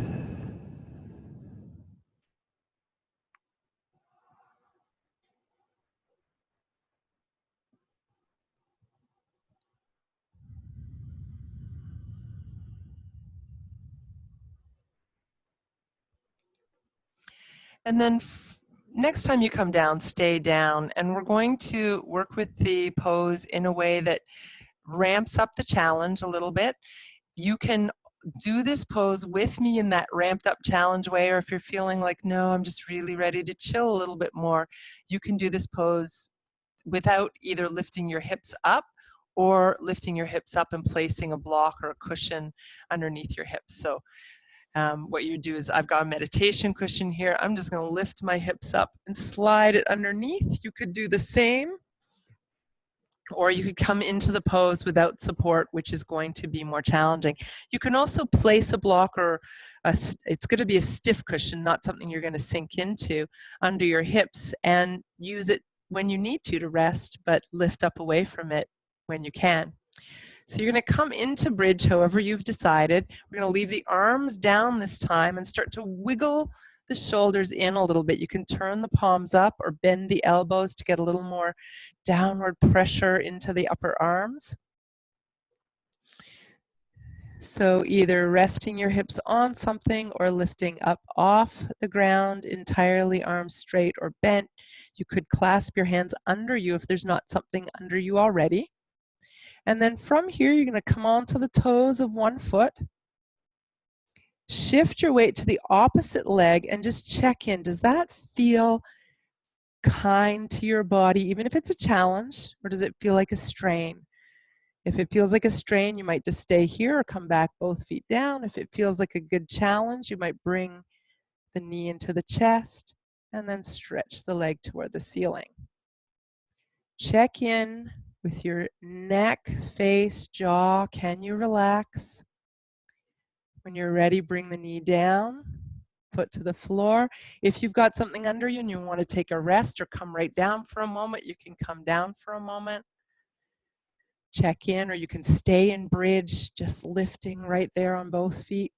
And then next time you come down, stay down. And we're going to work with the pose in a way that ramps up the challenge a little bit. You can do this pose with me in that ramped up challenge way, or if you're feeling like, no, I'm just really ready to chill a little bit more, you can do this pose without either lifting your hips up or lifting your hips up and placing a block or a cushion underneath your hips. So what you do is, I've got a meditation cushion here. I'm just going to lift my hips up and slide it underneath. You could do the same, or you could come into the pose without support, which is going to be more challenging. You can also place a block, or it's going to be a stiff cushion, not something you're going to sink into, under your hips, and use it when you need to rest, but lift up away from it when you can. So you're going to come into bridge however you've decided. We're going to leave the arms down this time and start to wiggle the shoulders in a little bit. You can turn the palms up or bend the elbows to get a little more downward pressure into the upper arms. So either resting your hips on something or lifting up off the ground entirely, arms straight or bent. You could clasp your hands under you if there's not something under you already. And then from here, you're going to come onto the toes of one foot. Shift your weight to the opposite leg and just check in. Does that feel kind to your body, even if it's a challenge, or does it feel like a strain? If it feels like a strain, you might just stay here or come back both feet down. If it feels like a good challenge, you might bring the knee into the chest and then stretch the leg toward the ceiling. Check in with your neck, face, jaw. Can you relax? When you're ready, bring the knee down, foot to the floor. If you've got something under you and you want to take a rest or come right down for a moment, you can come down for a moment. Check in, or you can stay in bridge, just lifting right there on both feet.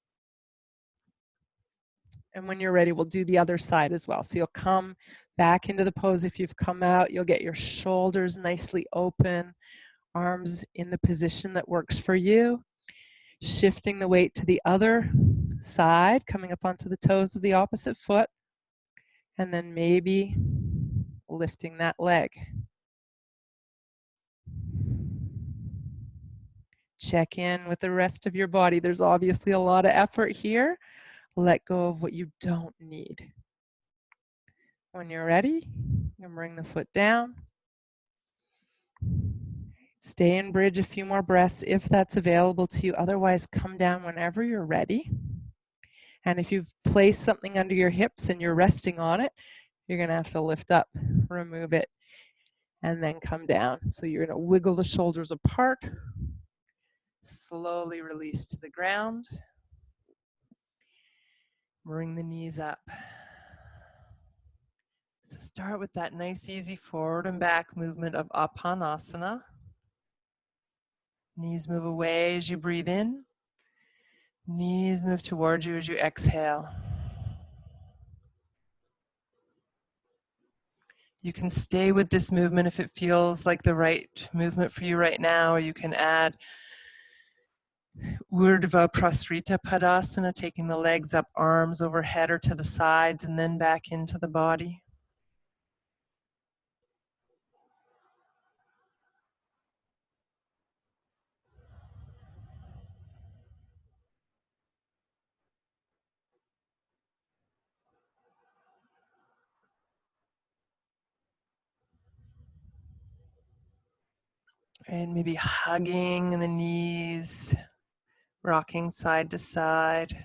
And when you're ready, we'll do the other side as well. So you'll come back into the pose. If you've come out, you'll get your shoulders nicely open, arms in the position that works for you. Shifting the weight to the other side, coming up onto the toes of the opposite foot, and then maybe lifting that leg. Check in with the rest of your body. There's obviously a lot of effort here. Let go of what you don't need. When you're ready, you bring the foot down. Stay in bridge a few more breaths if that's available to you. Otherwise, come down whenever you're ready. And if you've placed something under your hips and you're resting on it, you're going to have to lift up, remove it, and then come down. So you're going to wiggle the shoulders apart, slowly release to the ground. Bring the knees up. So start with that nice, easy forward and back movement of Apanasana. Knees move away as you breathe in. Knees move towards you as you exhale. You can stay with this movement if it feels like the right movement for you right now, or you can add Urdhva Prasrita Padasana, taking the legs up, arms overhead or to the sides, and then back into the body. And maybe hugging the knees, rocking side to side.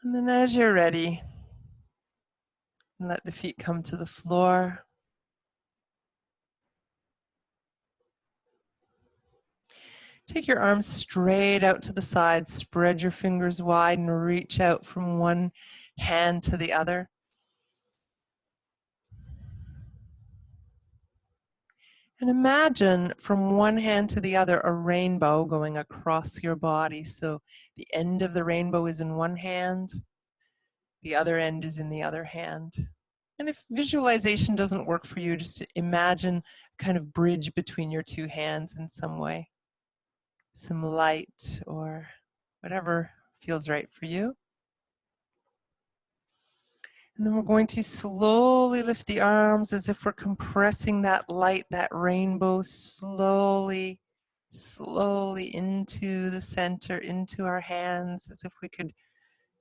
And then as you're ready, let the feet come to the floor. Take your arms straight out to the side, spread your fingers wide and reach out from one hand to the other. And imagine from one hand to the other a rainbow going across your body. So the end of the rainbow is in one hand, the other end is in the other hand. And if visualization doesn't work for you, just imagine a kind of bridge between your two hands in some way. Some light or whatever feels right for you. And then we're going to slowly lift the arms as if we're compressing that light, that rainbow, slowly, slowly into the center, into our hands, as if we could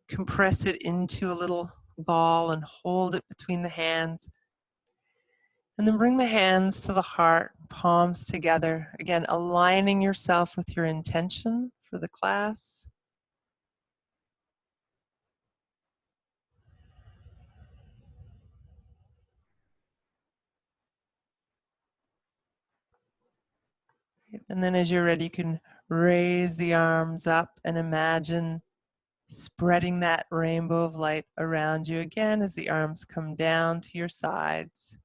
compress it into a little ball and hold it between the hands. And then bring the hands to the heart, palms together. Again, aligning yourself with your intention for the class. And then as you're ready, you can raise the arms up and imagine spreading that rainbow of light around you again as the arms come down to your sides.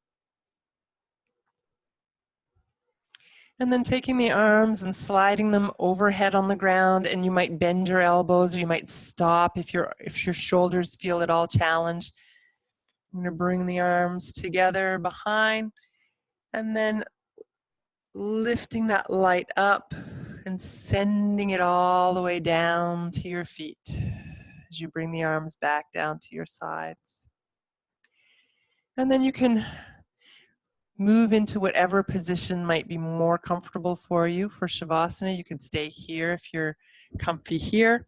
And then taking the arms and sliding them overhead on the ground, and you might bend your elbows or you might stop if your shoulders feel at all challenged. I'm going to bring the arms together behind and then lifting that light up and sending it all the way down to your feet as you bring the arms back down to your sides. And then you can move into whatever position might be more comfortable for you. For Shavasana, you could stay here if you're comfy here.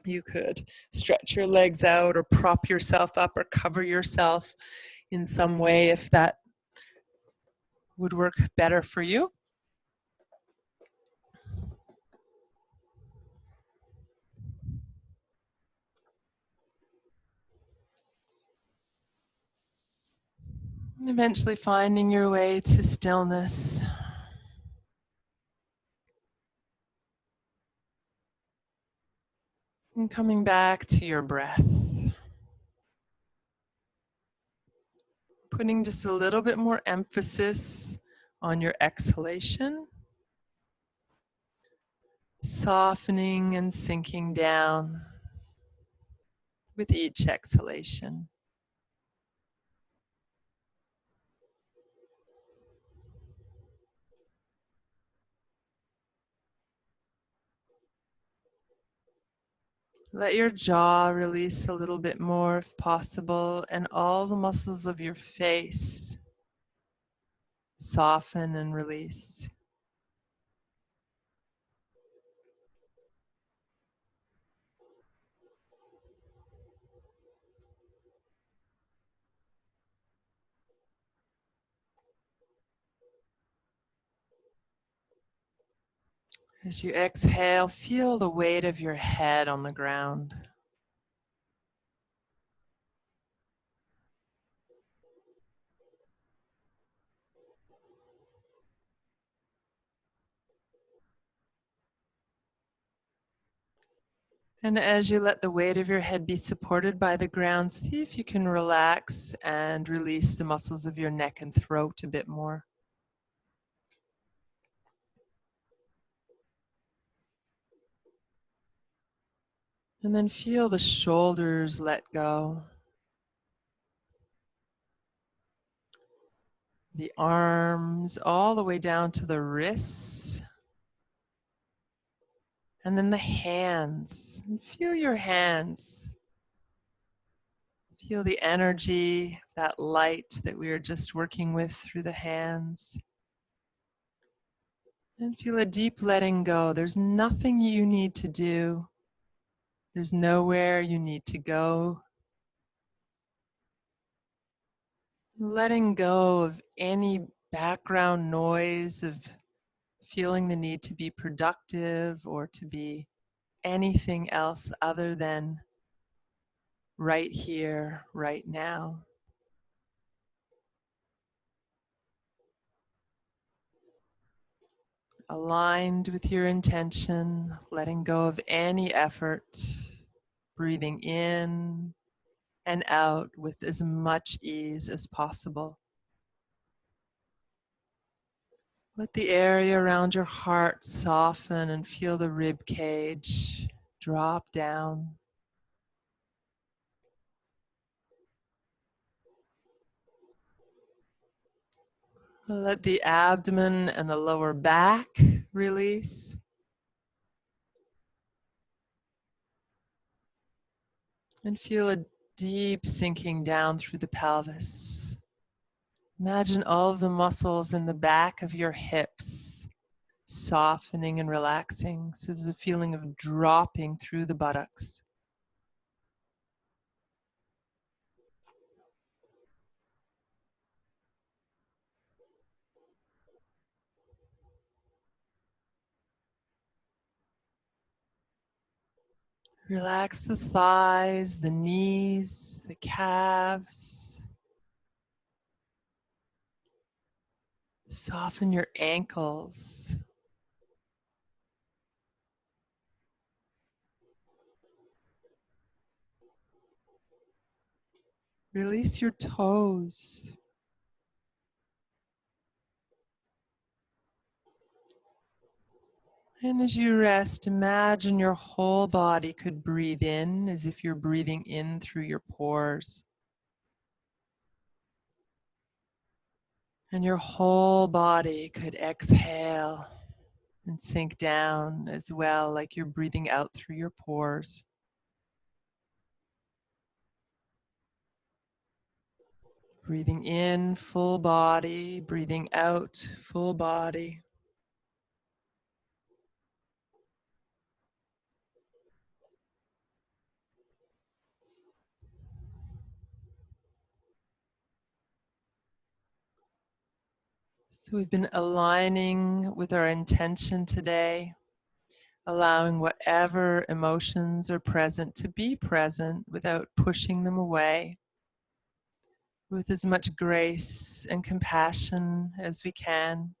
You could stretch your legs out or prop yourself up or cover yourself in some way if that would work better for you. And eventually finding your way to stillness. And coming back to your breath. Putting just a little bit more emphasis on your exhalation. Softening and sinking down with each exhalation. Let your jaw release a little bit more if possible, and all the muscles of your face soften and release. As you exhale, feel the weight of your head on the ground. And as you let the weight of your head be supported by the ground, see if you can relax and release the muscles of your neck and throat a bit more. And then feel the shoulders let go. The arms all the way down to the wrists. And then the hands. And feel your hands. Feel the energy, that light that we were just working with through the hands. And feel a deep letting go. There's nothing you need to do. There's nowhere you need to go. Letting go of any background noise of feeling the need to be productive or to be anything else other than right here, right now. Aligned with your intention, letting go of any effort, breathing in and out with as much ease as possible. Let the area around your heart soften and feel the rib cage drop down. Let the abdomen and the lower back release. And feel a deep sinking down through the pelvis. Imagine all of the muscles in the back of your hips softening and relaxing. So there's a feeling of dropping through the buttocks. Relax the thighs, the knees, the calves. Soften your ankles. Release your toes. And as you rest, imagine your whole body could breathe in as if you're breathing in through your pores. And your whole body could exhale and sink down as well, like you're breathing out through your pores. Breathing in, full body. Breathing out, full body. So we've been aligning with our intention today, allowing whatever emotions are present to be present without pushing them away, with as much grace and compassion as we can.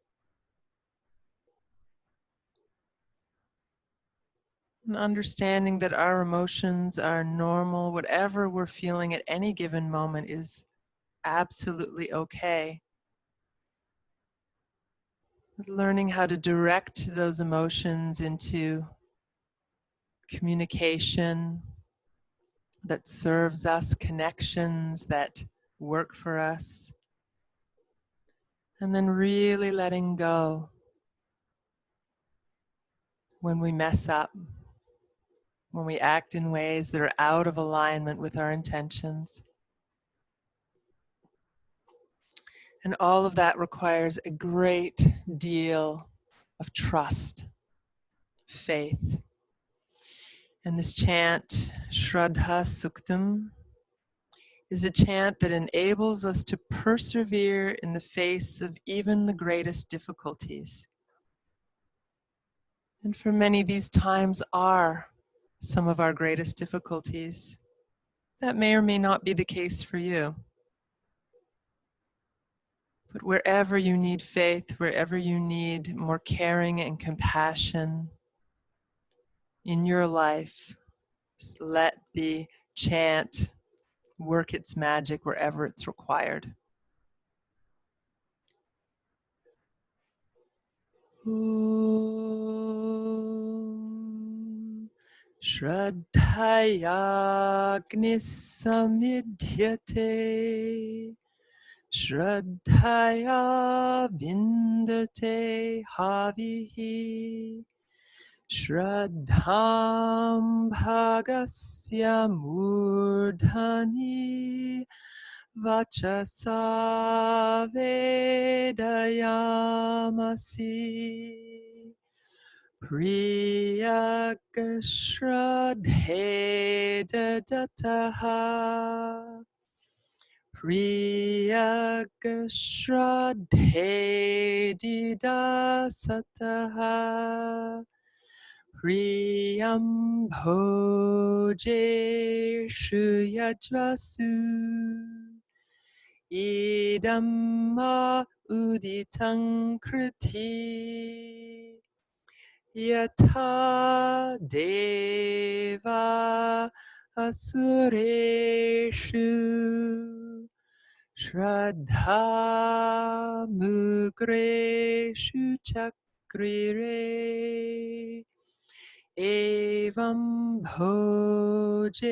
And understanding that our emotions are normal, whatever we're feeling at any given moment is absolutely okay. Learning how to direct those emotions into communication that serves us, connections that work for us, and then really letting go when we mess up, when we act in ways that are out of alignment with our intentions. And all of that requires a great deal of trust, faith. And this chant, Shraddha Suktam, is a chant that enables us to persevere in the face of even the greatest difficulties. And for many, these times are some of our greatest difficulties. That may or may not be the case for you. But wherever you need faith, wherever you need more caring and compassion in your life, Just let the chant work its magic wherever it's required. Om Shraddhaya Agnisamidhyate Shraddhaya Vindate Havihi Shraddham Bhagasya Murdhani Vachasa Vedayamasi Priyakashradhe Dataha Priyakashradhe Didasataha Priyam Bhoje Shuyajvasu Idamma Uditang Kriti Yatha Deva Asureshu Shraddha Mugreshu Chakrire Evam Bhojeshu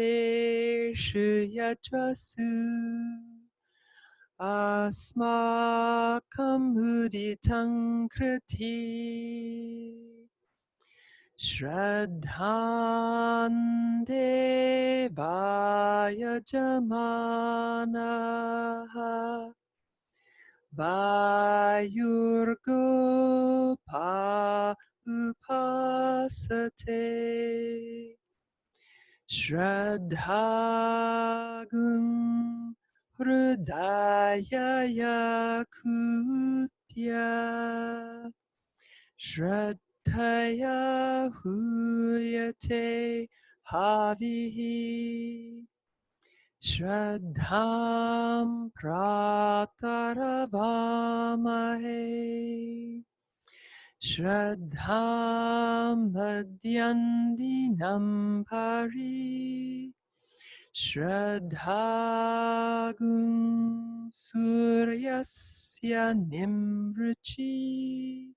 Yajvasu Asmakam Uditang Kriti Shraddhan Devaya Jamanaha Vayurgopa Upasate Shraddhagum Hridayaya Kutya Shraddhaya Huyate Havihi Shraddham Prataravamahe Shraddham Madhyandinam Pari Shraddhagum Suryasya Nimruchi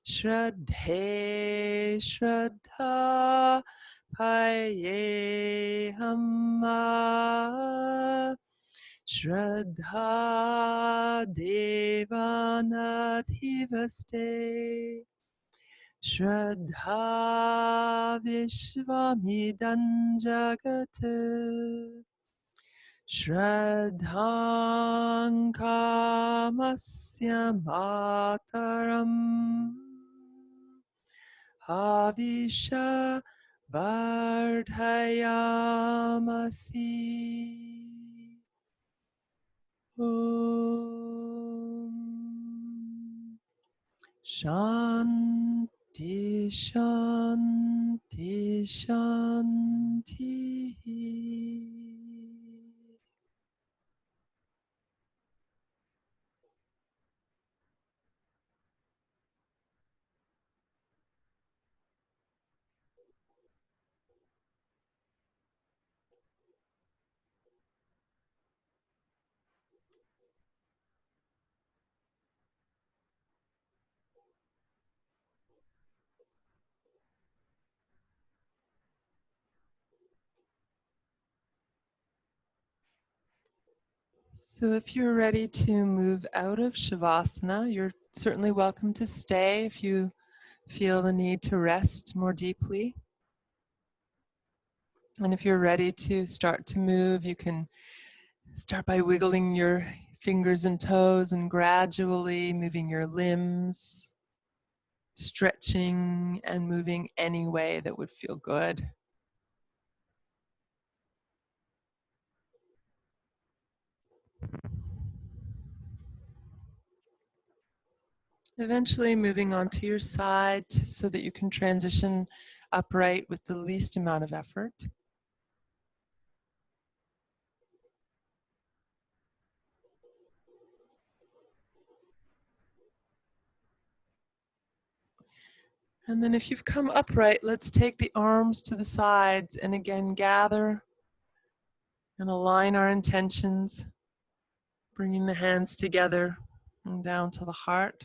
Shraddhe Shraddha Payehama Shraddha Devanadhivaste Shraddha Vishvamidam Jagata Shraddhang Kamasya Mataram Havisha Vardhayamasi Om Shanti Shanti Shanti So if you're ready to move out of Shavasana, you're certainly welcome to stay if you feel the need to rest more deeply. And if you're ready to start to move, you can start by wiggling your fingers and toes and gradually moving your limbs, stretching and moving any way that would feel good. Eventually moving onto your side so that you can transition upright with the least amount of effort. And then if you've come upright, let's take the arms to the sides and again gather and align our intentions, bringing the hands together and down to the heart.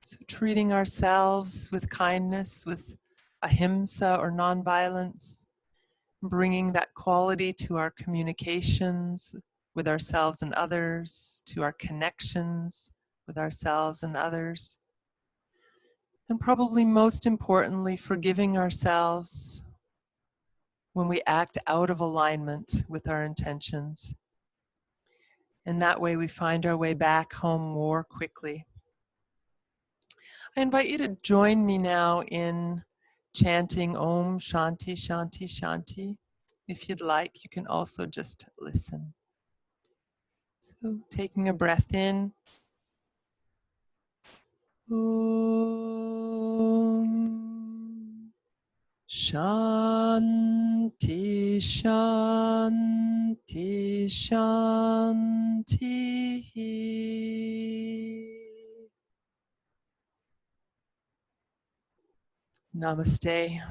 So treating ourselves with kindness, with ahimsa or nonviolence, bringing that quality to our communications with ourselves and others, to our connections with ourselves and others. And probably most importantly, forgiving ourselves when we act out of alignment with our intentions. And that way we find our way back home more quickly. I invite you to join me now in chanting Om Shanti Shanti Shanti. If you'd like, you can also just listen. So taking a breath in. Om Shanti Shanti Shanti. Namaste.